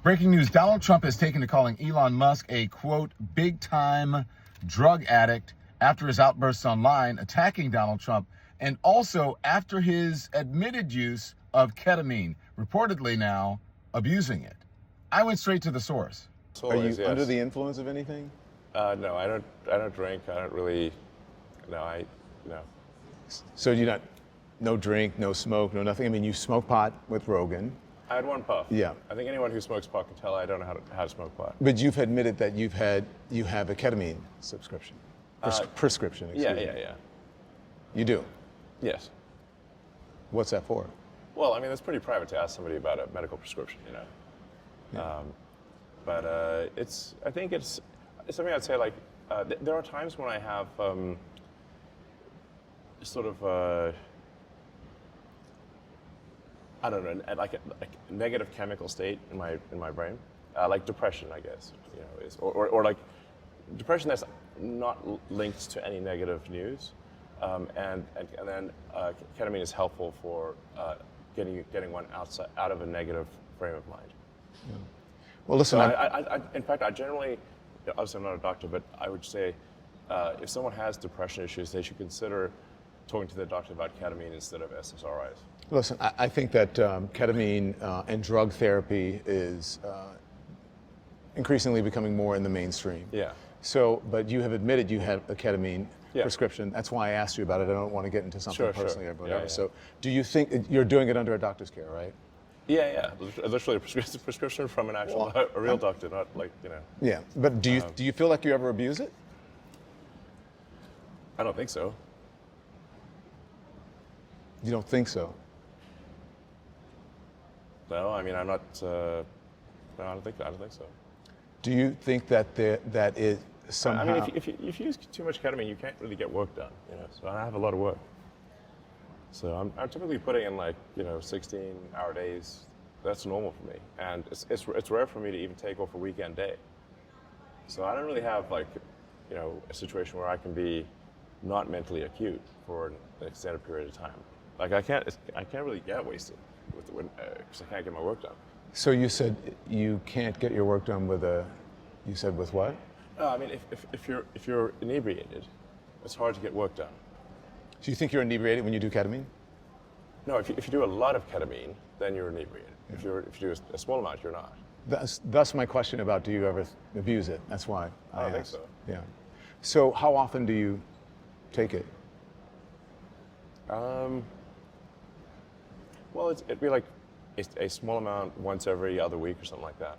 Breaking news, Donald Trump has taken to calling Elon Musk a, quote, big-time drug addict after his outbursts online attacking Donald Trump, and also after his admitted use of ketamine, reportedly now abusing it. I went straight to the source. Are you under the influence of anything? No, I don't drink. I don't really. No. So you not, no drink, no smoke, no nothing. I mean, you smoke pot with Rogan. I had one puff. Yeah. I think anyone who smokes pot can tell I don't know how to smoke pot. But you've admitted that you have a ketamine subscription, prescription. Excuse me. Yeah. You do. Yes. What's that for? Well, I mean, it's pretty private to ask somebody about a medical prescription, Yeah. But I think it's something I'd say like there are times when I have sort of I don't know, like a negative chemical state in my brain, like depression, I guess, or like depression that's not linked to any negative news, and then ketamine is helpful for getting one out of a negative frame of mind. Yeah. Well, listen. So in fact, I generally, obviously I'm not a doctor, but I would say if someone has depression issues, they should consider talking to their doctor about ketamine instead of SSRIs. Listen, I think that ketamine and drug therapy is increasingly becoming more in the mainstream. Yeah. So, but you have admitted you have a ketamine prescription. That's why I asked you about it. I don't want to get into something personally or whatever. Yeah. So, do you think you're doing it under a doctor's care, right? Yeah. Literally a prescription from a real doctor, not like, Yeah, but do you feel like you ever abuse it? I don't think so. You don't think so? No, I mean, I'm not. No, I don't think so. Do you think that that is somehow? I mean, if you use too much ketamine, you can't really get work done. So I have a lot of work. So I'm typically putting in 16-hour days. That's normal for me, and it's rare for me to even take off a weekend day. So I don't really have a situation where I can be not mentally acute for an extended period of time. Like I can't really get wasted because I can't get my work done. So you said you can't get your work done with a. You said with what? No, I mean if you're inebriated, it's hard to get work done. So you think you're inebriated when you do ketamine? No, if you do a lot of ketamine, then you're inebriated. Yeah. If you do a small amount, you're not. That's my question about do you ever abuse it? That's why I don't think so. Yeah. So how often do you take it? Well, it'd be like a small amount once every other week or something like that.